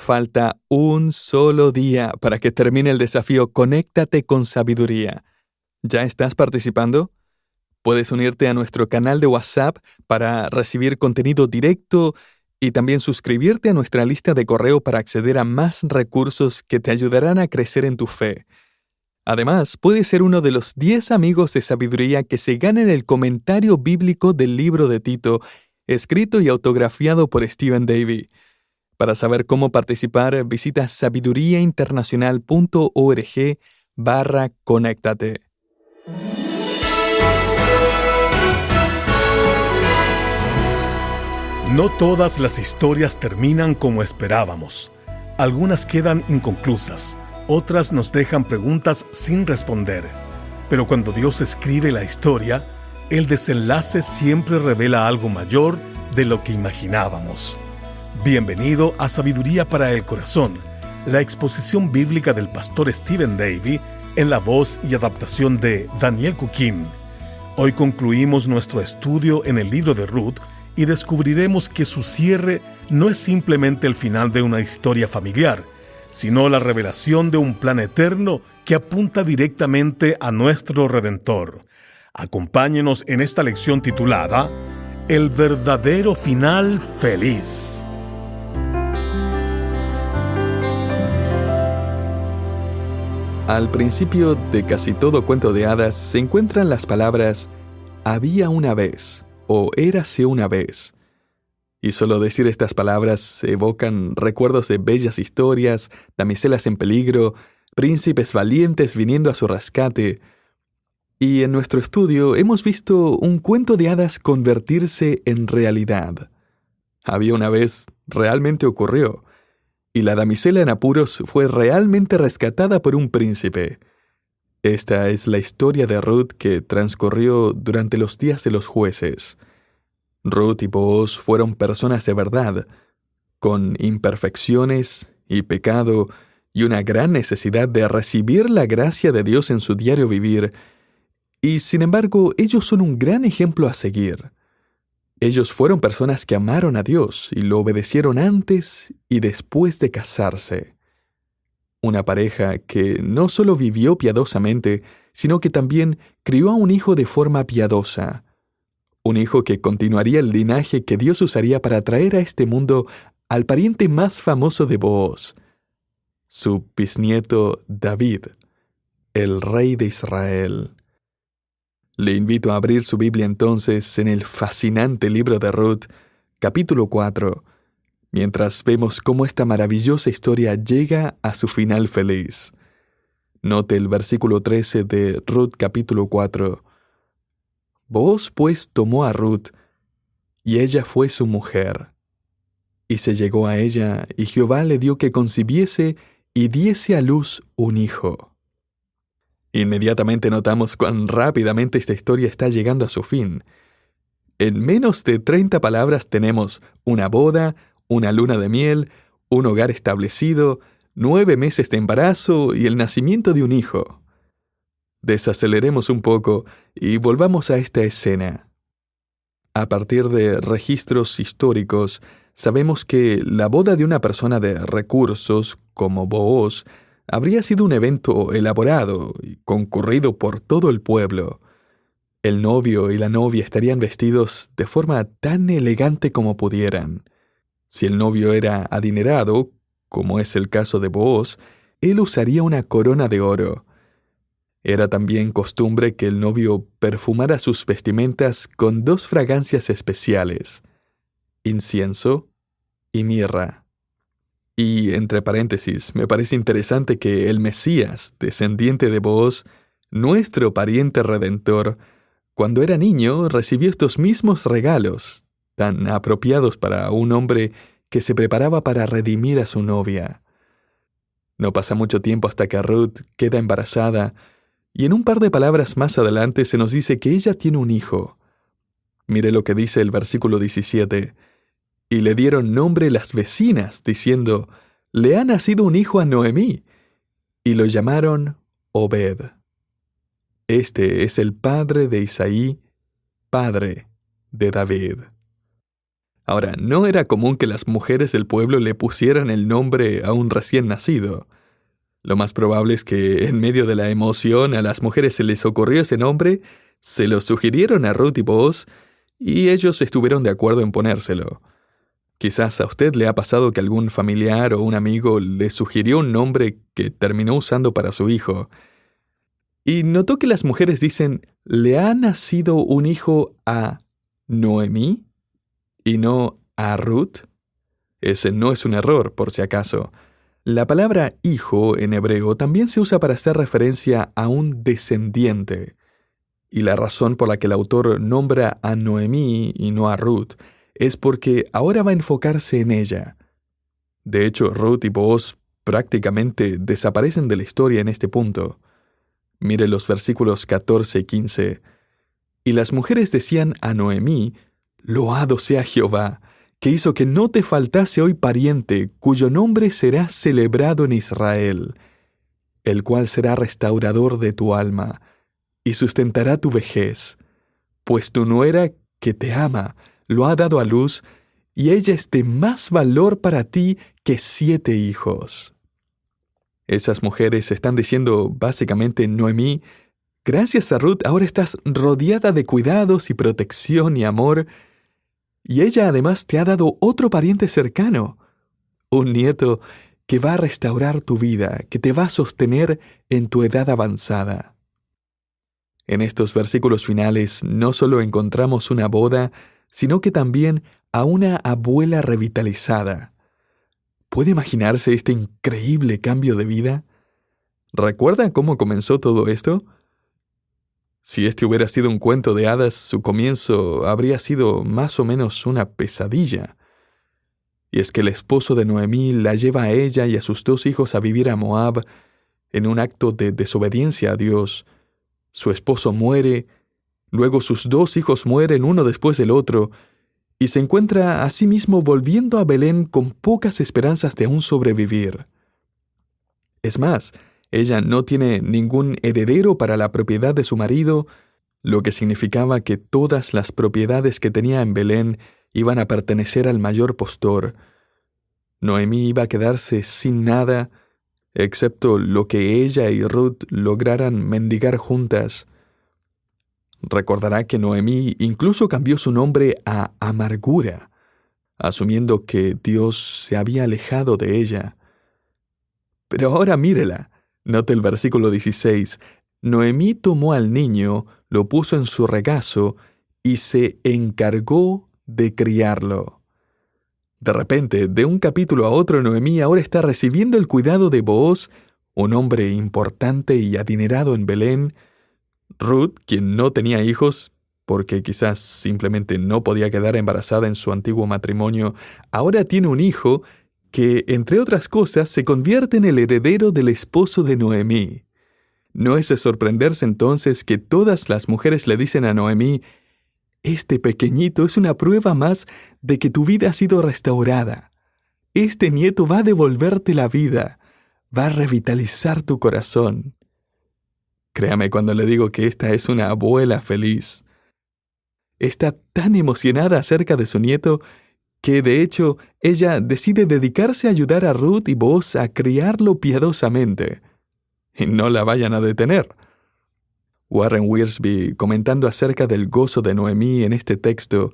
falta un solo día para que termine el desafío Conéctate con Sabiduría. ¿Ya estás participando? Puedes unirte a nuestro canal de WhatsApp para recibir contenido directo y también suscribirte a nuestra lista de correo para acceder a más recursos que te ayudarán a crecer en tu fe. Además, puedes ser uno de los 10 amigos de sabiduría que se ganen el comentario bíblico del libro de Tito, escrito y autografiado por Stephen Davey. Para saber cómo participar, visita sabiduriainternacional.org/conéctate. No todas las historias terminan como esperábamos. Algunas quedan inconclusas, otras nos dejan preguntas sin responder. Pero cuando Dios escribe la historia, el desenlace siempre revela algo mayor de lo que imaginábamos. Bienvenido a Sabiduría para el Corazón, la exposición bíblica del pastor Stephen Davey en la voz y adaptación de Daniel Cuquín. Hoy concluimos nuestro estudio en el libro de Ruth y descubriremos que su cierre no es simplemente el final de una historia familiar, sino la revelación de un plan eterno que apunta directamente a nuestro Redentor. Acompáñenos en esta lección titulada El verdadero final feliz. Al principio de casi todo cuento de hadas se encuentran las palabras «había una vez» o «érase una vez». Y solo decir estas palabras evocan recuerdos de bellas historias, damiselas en peligro, príncipes valientes viniendo a su rescate. Y en nuestro estudio hemos visto un cuento de hadas convertirse en realidad. Había una vez, realmente ocurrió. Y la damisela en apuros fue realmente rescatada por un príncipe. Esta es la historia de Ruth que transcurrió durante los días de los jueces. Ruth y Booz fueron personas de verdad, con imperfecciones y pecado y una gran necesidad de recibir la gracia de Dios en su diario vivir, y sin embargo ellos son un gran ejemplo a seguir. Ellos fueron personas que amaron a Dios y lo obedecieron antes y después de casarse. Una pareja que no solo vivió piadosamente, sino que también crió a un hijo de forma piadosa. Un hijo que continuaría el linaje que Dios usaría para traer a este mundo al pariente más famoso de Booz, su bisnieto David, el rey de Israel. Le invito a abrir su Biblia entonces en el fascinante libro de Ruth, capítulo 4, mientras vemos cómo esta maravillosa historia llega a su final feliz. Note el versículo 13 de Ruth capítulo 4. Booz pues tomó a Ruth, y ella fue su mujer. Y se llegó a ella, y Jehová le dio que concibiese y diese a luz un hijo. Inmediatamente notamos cuán rápidamente esta historia está llegando a su fin. En menos de 30 palabras tenemos una boda, una luna de miel, un hogar establecido, 9 meses de embarazo y el nacimiento de un hijo. Desaceleremos un poco y volvamos a esta escena. A partir de registros históricos, sabemos que la boda de una persona de recursos, como Booz, habría sido un evento elaborado y concurrido por todo el pueblo. El novio y la novia estarían vestidos de forma tan elegante como pudieran. Si el novio era adinerado, como es el caso de Booz, él usaría una corona de oro. Era también costumbre que el novio perfumara sus vestimentas con 2 fragancias especiales: incienso y mirra. Y, entre paréntesis, me parece interesante que el Mesías, descendiente de Booz, nuestro pariente redentor, cuando era niño recibió estos mismos regalos, tan apropiados para un hombre que se preparaba para redimir a su novia. No pasa mucho tiempo hasta que Ruth queda embarazada, y en un par de palabras más adelante se nos dice que ella tiene un hijo. Mire lo que dice el versículo 17. Y le dieron nombre las vecinas, diciendo: «Le ha nacido un hijo a Noemí», y lo llamaron Obed. Este es el padre de Isaí, padre de David. Ahora, no era común que las mujeres del pueblo le pusieran el nombre a un recién nacido. Lo más probable es que, en medio de la emoción, a las mujeres se les ocurrió ese nombre, se lo sugirieron a Ruth y Booz, y ellos estuvieron de acuerdo en ponérselo. Quizás a usted le ha pasado que algún familiar o un amigo le sugirió un nombre que terminó usando para su hijo. Y notó que las mujeres dicen, ¿le ha nacido un hijo a Noemí y no a Ruth? Ese no es un error, por si acaso. La palabra hijo en hebreo también se usa para hacer referencia a un descendiente. Y la razón por la que el autor nombra a Noemí y no a Ruth es porque ahora va a enfocarse en ella. De hecho, Ruth y Booz prácticamente desaparecen de la historia en este punto. Mire los versículos 14 y 15. Y las mujeres decían a Noemí, «Loado sea Jehová, que hizo que no te faltase hoy pariente, cuyo nombre será celebrado en Israel, el cual será restaurador de tu alma, y sustentará tu vejez, pues tu nuera que te ama, lo ha dado a luz, y ella es de más valor para ti que 7 hijos». Esas mujeres están diciendo básicamente, Noemí, gracias a Ruth ahora estás rodeada de cuidados y protección y amor, y ella además te ha dado otro pariente cercano, un nieto que va a restaurar tu vida, que te va a sostener en tu edad avanzada. En estos versículos finales no solo encontramos una boda, sino que también a una abuela revitalizada. ¿Puede imaginarse este increíble cambio de vida? ¿Recuerda cómo comenzó todo esto? Si este hubiera sido un cuento de hadas, su comienzo habría sido más o menos una pesadilla. Y es que el esposo de Noemí la lleva a ella y a sus 2 hijos a vivir a Moab en un acto de desobediencia a Dios. Su esposo muere, luego sus 2 hijos mueren uno después del otro, y se encuentra a sí mismo volviendo a Belén con pocas esperanzas de aún sobrevivir. Es más, ella no tiene ningún heredero para la propiedad de su marido, lo que significaba que todas las propiedades que tenía en Belén iban a pertenecer al mayor postor. Noemí iba a quedarse sin nada, excepto lo que ella y Ruth lograran mendigar juntas. Recordará que Noemí incluso cambió su nombre a Amargura, asumiendo que Dios se había alejado de ella. Pero ahora mírela. Note el versículo 16. Noemí tomó al niño, lo puso en su regazo y se encargó de criarlo. De repente, de un capítulo a otro, Noemí ahora está recibiendo el cuidado de Booz, un hombre importante y adinerado en Belén. Ruth, quien no tenía hijos, porque quizás simplemente no podía quedar embarazada en su antiguo matrimonio, ahora tiene un hijo que, entre otras cosas, se convierte en el heredero del esposo de Noemí. No es de sorprenderse entonces que todas las mujeres le dicen a Noemí, «Este pequeñito es una prueba más de que tu vida ha sido restaurada. Este nieto va a devolverte la vida, va a revitalizar tu corazón». Créame cuando le digo que esta es una abuela feliz. Está tan emocionada acerca de su nieto que, de hecho, ella decide dedicarse a ayudar a Ruth y Booz a criarlo piadosamente. Y no la vayan a detener. Warren Wiersbe, comentando acerca del gozo de Noemí en este texto,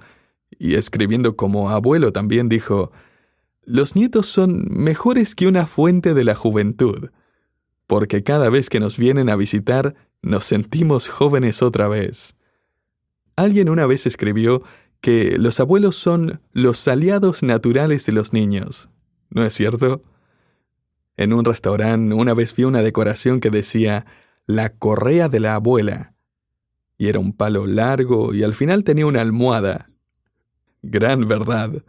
y escribiendo como abuelo también, dijo, «Los nietos son mejores que una fuente de la juventud, porque cada vez que nos vienen a visitar, nos sentimos jóvenes otra vez». Alguien una vez escribió que los abuelos son los aliados naturales de los niños. ¿No es cierto? En un restaurante una vez vi una decoración que decía «La correa de la abuela», y era un palo largo y al final tenía una almohada. Gran verdad.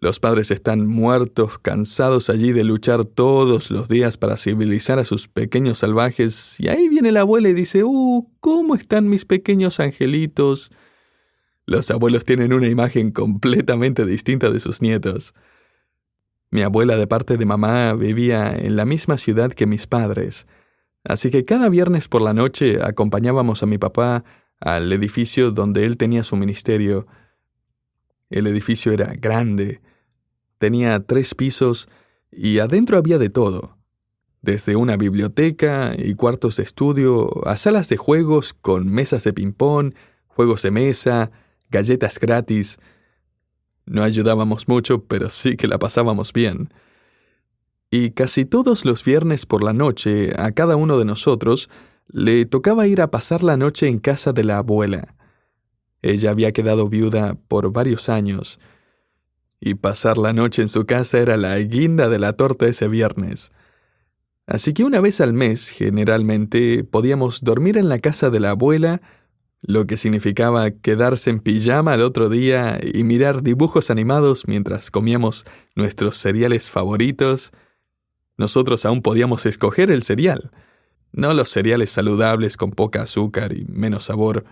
Los padres están muertos, cansados allí de luchar todos los días para civilizar a sus pequeños salvajes, y ahí viene la abuela y dice, ¿cómo están mis pequeños angelitos? Los abuelos tienen una imagen completamente distinta de sus nietos. Mi abuela de parte de mamá vivía en la misma ciudad que mis padres, así que cada viernes por la noche acompañábamos a mi papá al edificio donde él tenía su ministerio. El edificio era grande, tenía 3 pisos y adentro había de todo, desde una biblioteca y cuartos de estudio a salas de juegos con mesas de ping-pong, juegos de mesa, galletas gratis. No ayudábamos mucho, pero sí que la pasábamos bien. Y casi todos los viernes por la noche, a cada uno de nosotros, le tocaba ir a pasar la noche en casa de la abuela. Ella había quedado viuda por varios años, y pasar la noche en su casa era la guinda de la torta ese viernes. Así que una vez al mes, generalmente, podíamos dormir en la casa de la abuela, lo que significaba quedarse en pijama al otro día y mirar dibujos animados mientras comíamos nuestros cereales favoritos. Nosotros aún podíamos escoger el cereal, no los cereales saludables con poca azúcar y menos sabor,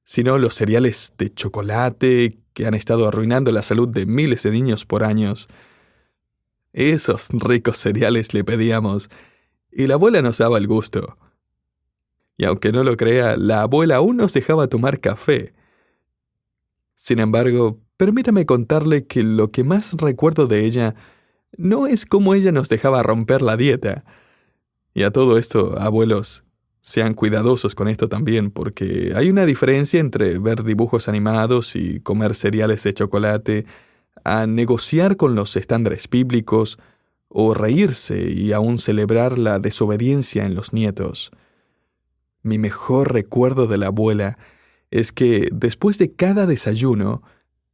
sino los cereales de chocolate que han estado arruinando la salud de miles de niños por años. Esos ricos cereales le pedíamos, y la abuela nos daba el gusto. Y aunque no lo crea, la abuela aún nos dejaba tomar café. Sin embargo, permítame contarle que lo que más recuerdo de ella no es cómo ella nos dejaba romper la dieta. Y a todo esto, abuelos, sean cuidadosos con esto también, porque hay una diferencia entre ver dibujos animados y comer cereales de chocolate, a negociar con los estándares bíblicos, o reírse y aún celebrar la desobediencia en los nietos. Mi mejor recuerdo de la abuela es que después de cada desayuno,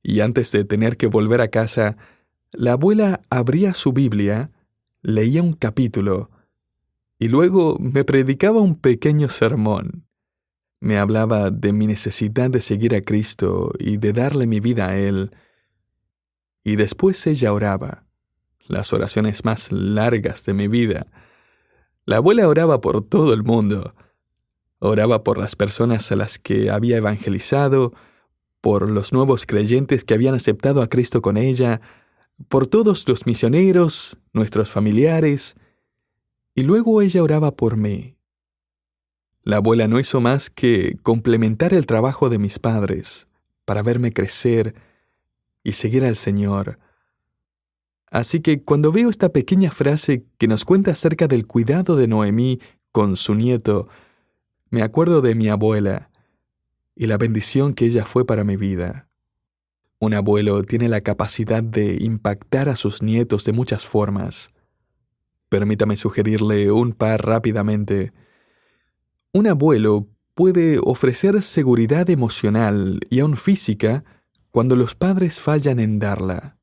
y antes de tener que volver a casa, la abuela abría su Biblia, leía un capítulo, y luego me predicaba un pequeño sermón. Me hablaba de mi necesidad de seguir a Cristo y de darle mi vida a Él. Y después ella oraba, las oraciones más largas de mi vida. La abuela oraba por todo el mundo. Oraba por las personas a las que había evangelizado, por los nuevos creyentes que habían aceptado a Cristo con ella, por todos los misioneros, nuestros familiares, y luego ella oraba por mí. La abuela no hizo más que complementar el trabajo de mis padres para verme crecer y seguir al Señor. Así que cuando veo esta pequeña frase que nos cuenta acerca del cuidado de Noemí con su nieto, me acuerdo de mi abuela y la bendición que ella fue para mi vida. Un abuelo tiene la capacidad de impactar a sus nietos de muchas formas. Permítame sugerirle un par rápidamente. Un abuelo puede ofrecer seguridad emocional y aún física cuando los padres fallan en darla.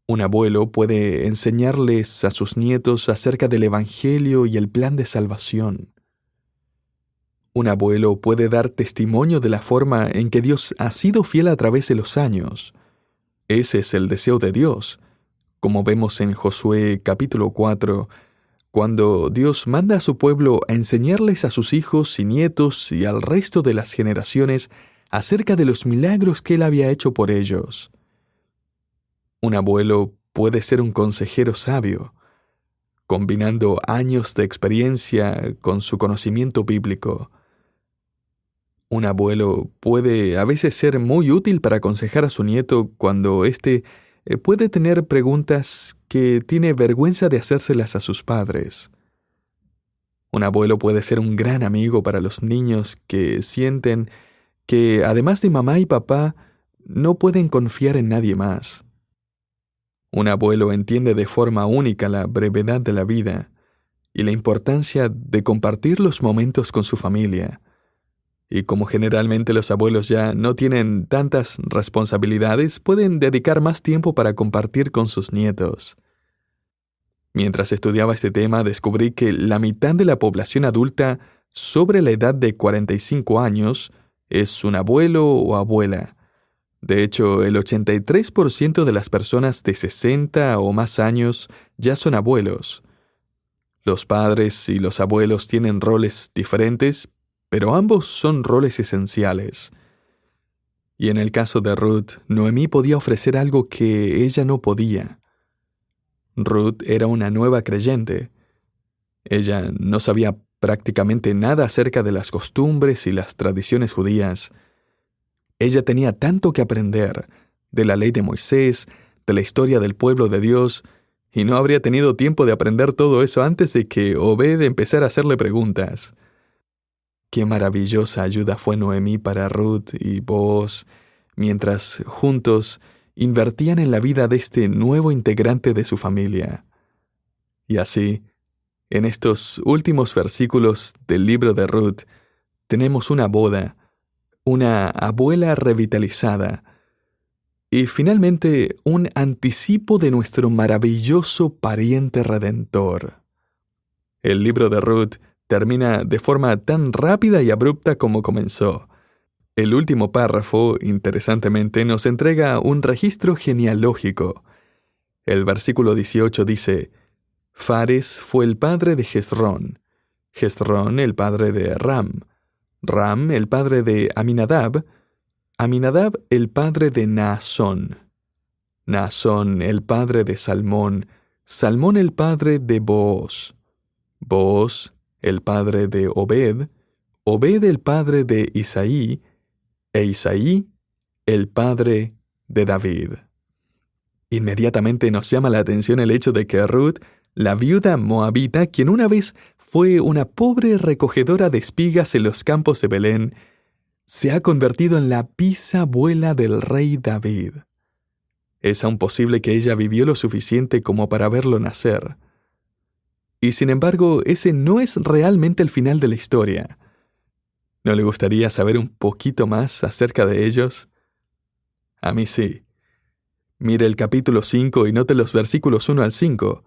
Un abuelo puede enseñarles a sus nietos acerca del Evangelio y el plan de salvación. Un abuelo puede dar testimonio de la forma en que Dios ha sido fiel a través de los años. Ese es el deseo de Dios, como vemos en Josué capítulo 4, cuando Dios manda a su pueblo a enseñarles a sus hijos y nietos y al resto de las generaciones acerca de los milagros que Él había hecho por ellos. Un abuelo puede ser un consejero sabio, combinando años de experiencia con su conocimiento bíblico. Un abuelo puede a veces ser muy útil para aconsejar a su nieto cuando éste puede tener preguntas que tiene vergüenza de hacérselas a sus padres. Un abuelo puede ser un gran amigo para los niños que sienten que, además de mamá y papá, no pueden confiar en nadie más. Un abuelo entiende de forma única la brevedad de la vida y la importancia de compartir los momentos con su familia. Y como generalmente los abuelos ya no tienen tantas responsabilidades, pueden dedicar más tiempo para compartir con sus nietos. Mientras estudiaba este tema, descubrí que la mitad de la población adulta sobre la edad de 45 años es un abuelo o abuela. De hecho, el 83% de las personas de 60 o más años ya son abuelos. Los padres y los abuelos tienen roles diferentes, pero ambos son roles esenciales. Y en el caso de Ruth, Noemí podía ofrecer algo que ella no podía. Ruth era una nueva creyente. Ella no sabía prácticamente nada acerca de las costumbres y las tradiciones judías. Ella tenía tanto que aprender, de la ley de Moisés, de la historia del pueblo de Dios, y no habría tenido tiempo de aprender todo eso antes de que Obed empezara a hacerle preguntas. Qué maravillosa ayuda fue Noemí para Ruth y Booz, mientras juntos invertían en la vida de este nuevo integrante de su familia. Y así, en estos últimos versículos del libro de Ruth, tenemos una boda, una abuela revitalizada, y finalmente un anticipo de nuestro maravilloso pariente redentor. El libro de Ruth termina de forma tan rápida y abrupta como comenzó. El último párrafo, interesantemente, nos entrega un registro genealógico. El versículo 18 dice: Fares fue el padre de Hezrón, Hezrón el padre de Ram, Ram el padre de Aminadab, Aminadab el padre de Naasón, Naasón el padre de Salmón, Salmón el padre de Booz, Booz el padre de Obed, Obed el padre de Isaí, e Isaí el padre de David. Inmediatamente nos llama la atención el hecho de que Ruth, la viuda moabita, quien una vez fue una pobre recogedora de espigas en los campos de Belén, se ha convertido en la bisabuela del rey David. Es aún posible que ella vivió lo suficiente como para verlo nacer. Y sin embargo, ese no es realmente el final de la historia. ¿No le gustaría saber un poquito más acerca de ellos? A mí sí. Mire el capítulo 5 y note los versículos 1 al 5.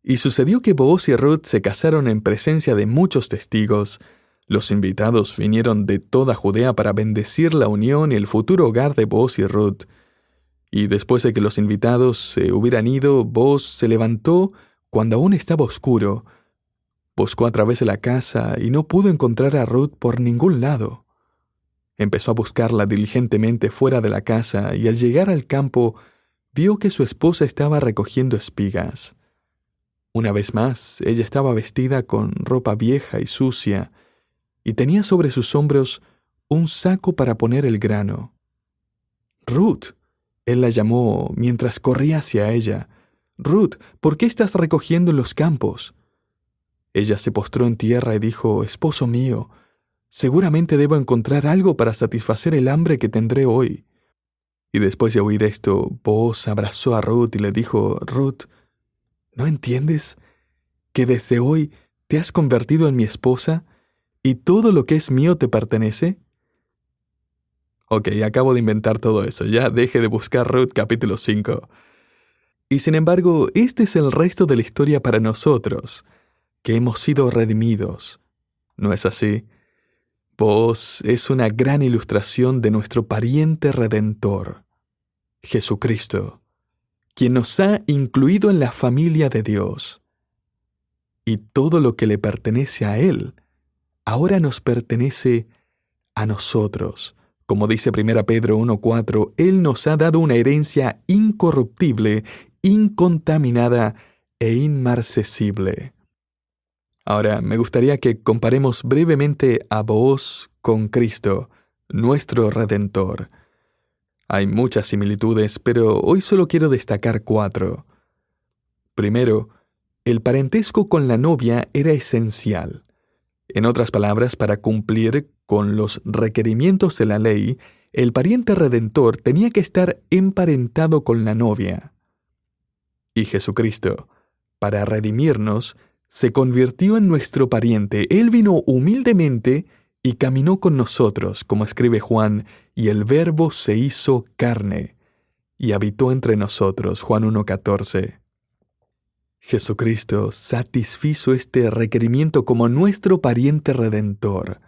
Y sucedió que Booz y Ruth se casaron en presencia de muchos testigos. Los invitados vinieron de toda Judea para bendecir la unión y el futuro hogar de Booz y Ruth. Y después de que los invitados se hubieran ido, Booz se levantó cuando aún estaba oscuro. Buscó a través de la casa y no pudo encontrar a Ruth por ningún lado. Empezó a buscarla diligentemente fuera de la casa y al llegar al campo vio que su esposa estaba recogiendo espigas. Una vez más, ella estaba vestida con ropa vieja y sucia y tenía sobre sus hombros un saco para poner el grano. «Ruth», él la llamó mientras corría hacia ella. «Ruth, ¿por qué estás recogiendo en los campos?» Ella se postró en tierra y dijo: «Esposo mío, seguramente debo encontrar algo para satisfacer el hambre que tendré hoy». Y después de oír esto, Booz abrazó a Ruth y le dijo: «Ruth, ¿no entiendes que desde hoy te has convertido en mi esposa y todo lo que es mío te pertenece?» Ok, acabo de inventar todo eso. Ya deje de buscar Ruth capítulo 5. Y sin embargo, este es el resto de la historia para nosotros, que hemos sido redimidos. ¿No es así? Booz es una gran ilustración de nuestro pariente redentor, Jesucristo, quien nos ha incluido en la familia de Dios. Y todo lo que le pertenece a Él, ahora nos pertenece a nosotros. Como dice 1 Pedro 1:4, Él nos ha dado una herencia incorruptible, incontaminada e inmarcesible. Ahora, me gustaría que comparemos brevemente a Booz con Cristo, nuestro Redentor. Hay muchas similitudes, pero hoy solo quiero destacar 4. Primero, el parentesco con la novia era esencial. En otras palabras, para cumplir con los requerimientos de la ley, el pariente redentor tenía que estar emparentado con la novia. Y Jesucristo, para redimirnos, se convirtió en nuestro pariente. Él vino humildemente y caminó con nosotros, como escribe Juan, y el Verbo se hizo carne y habitó entre nosotros, Juan 1:14. Jesucristo satisfizo este requerimiento como nuestro pariente redentor.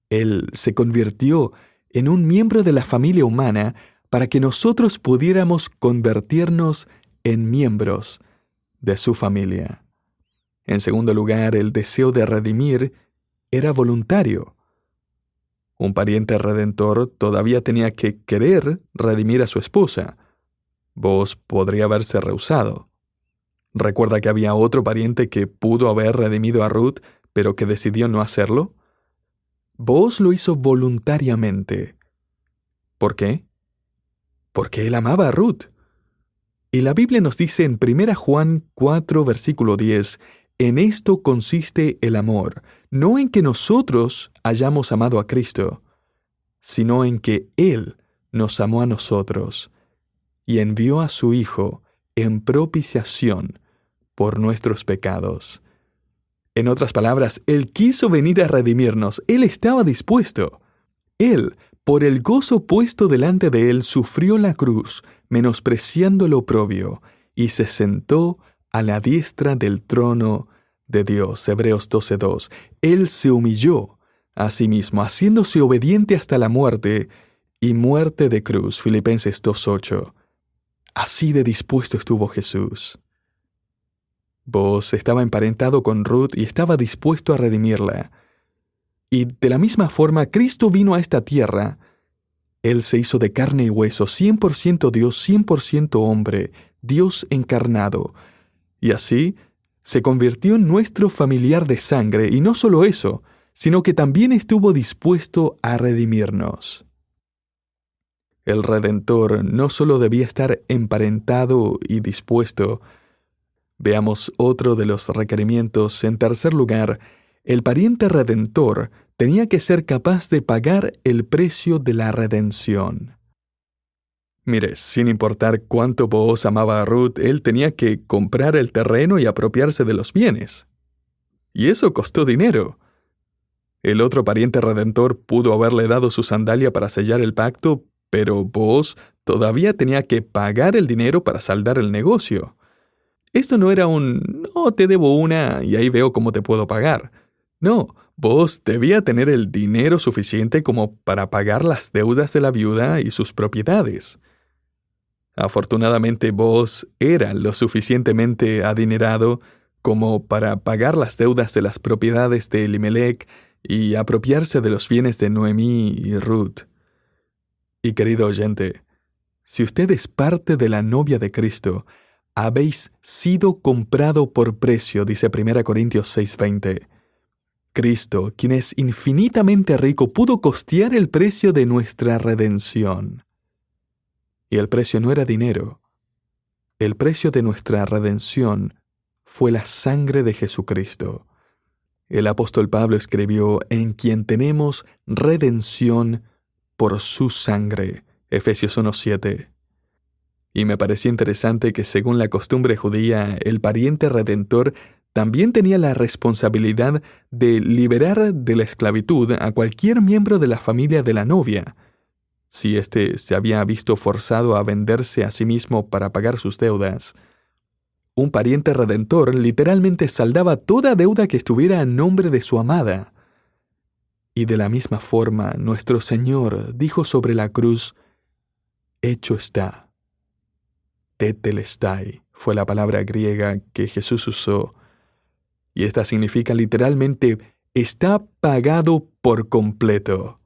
Él se convirtió en un miembro de la familia humana para que nosotros pudiéramos convertirnos en miembros de su familia. En segundo lugar, el deseo de redimir era voluntario. Un pariente redentor todavía tenía que querer redimir a su esposa. Booz podría haberse rehusado. ¿Recuerda que había otro pariente que pudo haber redimido a Ruth, pero que decidió no hacerlo? Booz lo hizo voluntariamente. ¿Por qué? porque él amaba a Ruth. Y la Biblia nos dice en 1 Juan 4, versículo 10, en esto consiste el amor, no en que nosotros hayamos amado a Cristo, sino en que Él nos amó a nosotros y envió a su Hijo en propiciación por nuestros pecados. En otras palabras, Él quiso venir a redimirnos. Él estaba dispuesto. Él, por el gozo puesto delante de Él, sufrió la cruz, menospreciando lo oprobio, y se sentó a la diestra del trono de Dios. Hebreos 12:2. Él se humilló a sí mismo, haciéndose obediente hasta la muerte, y muerte de cruz. Filipenses 2:8. Así de dispuesto estuvo Jesús. Boaz estaba emparentado con Ruth y estaba dispuesto a redimirla. Y de la misma forma, Cristo vino a esta tierra. Él se hizo de carne y hueso, 100% Dios, 100% hombre, Dios encarnado. Y así se convirtió en nuestro familiar de sangre, y no solo eso, sino que también estuvo dispuesto a redimirnos. El Redentor no solo debía estar emparentado y dispuesto. Veamos otro de los requerimientos. En tercer lugar, el pariente redentor tenía que ser capaz de pagar el precio de la redención. Mire, sin importar cuánto Booz amaba a Ruth, él tenía que comprar el terreno y apropiarse de los bienes. Y eso costó dinero. El otro pariente redentor pudo haberle dado su sandalia para sellar el pacto, pero Booz todavía tenía que pagar el dinero para saldar el negocio. Esto no era no, te debo una y ahí veo cómo te puedo pagar. No, Booz debía tener el dinero suficiente como para pagar las deudas de la viuda y sus propiedades. Afortunadamente, Booz era lo suficientemente adinerado como para pagar las deudas de las propiedades de Elimelech y apropiarse de los bienes de Noemí y Ruth. Y querido oyente, si usted es parte de la novia de Cristo, habéis sido comprado por precio, dice 1 Corintios 6:20. Cristo, quien es infinitamente rico, pudo costear el precio de nuestra redención. Y el precio no era dinero. El precio de nuestra redención fue la sangre de Jesucristo. El apóstol Pablo escribió, en quien tenemos redención por su sangre. Efesios 1:7. Y me pareció interesante que según la costumbre judía, el pariente redentor también tenía la responsabilidad de liberar de la esclavitud a cualquier miembro de la familia de la novia, si éste se había visto forzado a venderse a sí mismo para pagar sus deudas. Un pariente redentor literalmente saldaba toda deuda que estuviera a nombre de su amada. Y de la misma forma, nuestro Señor dijo sobre la cruz, hecho está. Tetelestai fue la palabra griega que Jesús usó, y esta significa literalmente, está pagado por completo.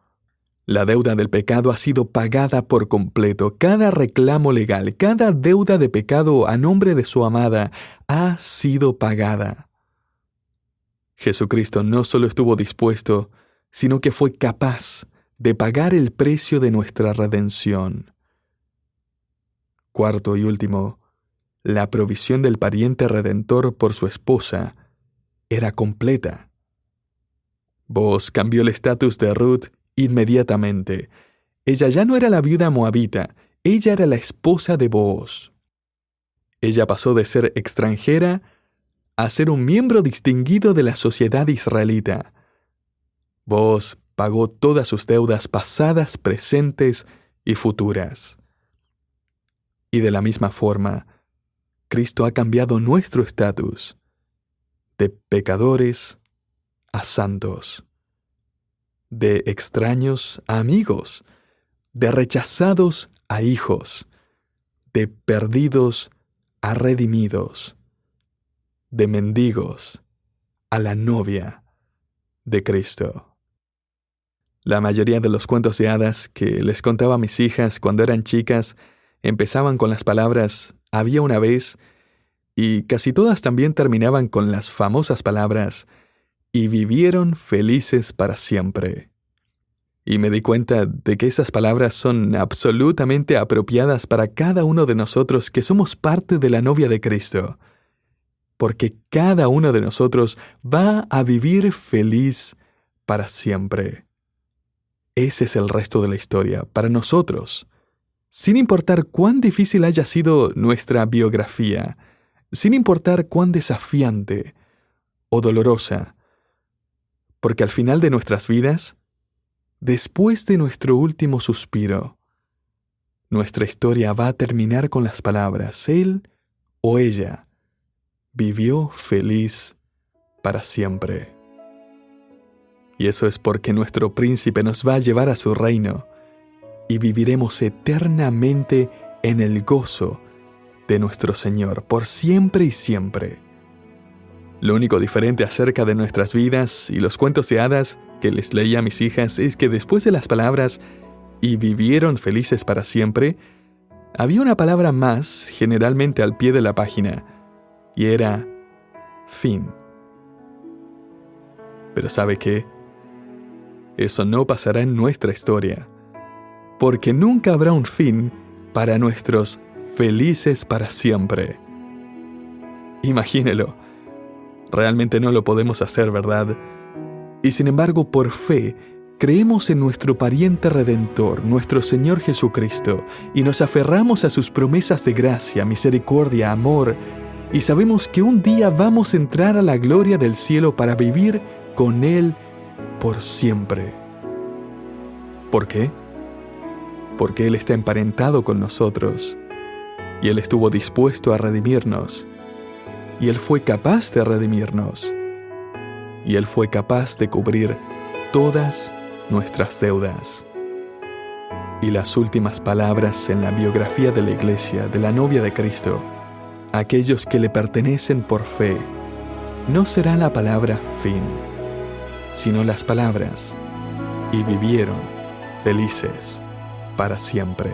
La deuda del pecado ha sido pagada por completo. Cada reclamo legal, cada deuda de pecado a nombre de su amada ha sido pagada. Jesucristo no solo estuvo dispuesto, sino que fue capaz de pagar el precio de nuestra redención. Cuarto y último, la provisión del pariente redentor por su esposa era completa. Booz cambió el estatus de Ruth inmediatamente. Ella ya no era la viuda moabita, ella era la esposa de Booz. Ella pasó de ser extranjera a ser un miembro distinguido de la sociedad israelita. Booz pagó todas sus deudas pasadas, presentes y futuras. Y de la misma forma, Cristo ha cambiado nuestro estatus de pecadores a santos, de extraños a amigos, de rechazados a hijos, de perdidos a redimidos, de mendigos a la novia de Cristo. La mayoría de los cuentos de hadas que les contaba a mis hijas cuando eran chicas empezaban con las palabras «había una vez» y casi todas también terminaban con las famosas palabras «y vivieron felices para siempre». Y me di cuenta de que esas palabras son absolutamente apropiadas para cada uno de nosotros que somos parte de la novia de Cristo. Porque cada uno de nosotros va a vivir feliz para siempre. Ese es el resto de la historia, para nosotros. Sin importar cuán difícil haya sido nuestra biografía, sin importar cuán desafiante o dolorosa, porque al final de nuestras vidas, después de nuestro último suspiro, nuestra historia va a terminar con las palabras: Él o ella vivió feliz para siempre. Y eso es porque nuestro príncipe nos va a llevar a su reino y viviremos eternamente en el gozo de nuestro Señor por siempre y siempre. Lo único diferente acerca de nuestras vidas y los cuentos de hadas que les leí a mis hijas es que después de las palabras "y vivieron felices para siempre", había una palabra más generalmente al pie de la página, y era fin. Pero ¿sabe qué? Eso no pasará en nuestra historia, porque nunca habrá un fin para nuestros felices para siempre. Imagínelo. Realmente no lo podemos hacer, ¿verdad? Y sin embargo, por fe, creemos en nuestro pariente redentor, nuestro Señor Jesucristo, y nos aferramos a sus promesas de gracia, misericordia, amor, y sabemos que un día vamos a entrar a la gloria del cielo para vivir con Él por siempre. ¿Por qué? Porque Él está emparentado con nosotros, y Él estuvo dispuesto a redimirnos, y Él fue capaz de redimirnos, y Él fue capaz de cubrir todas nuestras deudas. Y las últimas palabras en la biografía de la Iglesia, de la novia de Cristo, aquellos que le pertenecen por fe, no será la palabra fin, sino las palabras "y vivieron felices para siempre".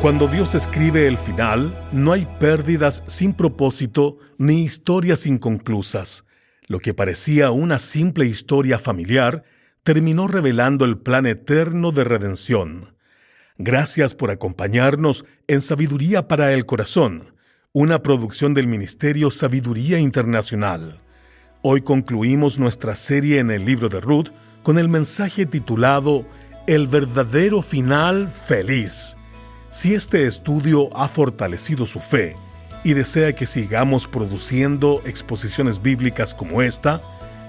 Cuando Dios escribe el final, no hay pérdidas sin propósito ni historias inconclusas. Lo que parecía una simple historia familiar terminó revelando el plan eterno de redención. Gracias por acompañarnos en Sabiduría para el Corazón, una producción del Ministerio Sabiduría Internacional. Hoy concluimos nuestra serie en el libro de Ruth con el mensaje titulado "El verdadero final feliz". Si este estudio ha fortalecido su fe y desea que sigamos produciendo exposiciones bíblicas como esta,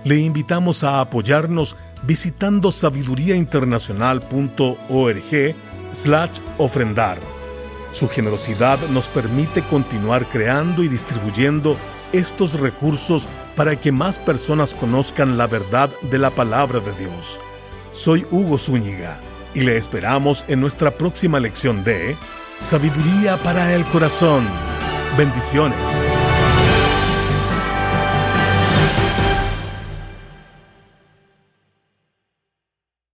le invitamos a apoyarnos visitando sabiduriainternacional.org/ofrendar. Su generosidad nos permite continuar creando y distribuyendo estos recursos para que más personas conozcan la verdad de la palabra de Dios. Soy Hugo Zúñiga y le esperamos en nuestra próxima lección de Sabiduría para el Corazón. Bendiciones.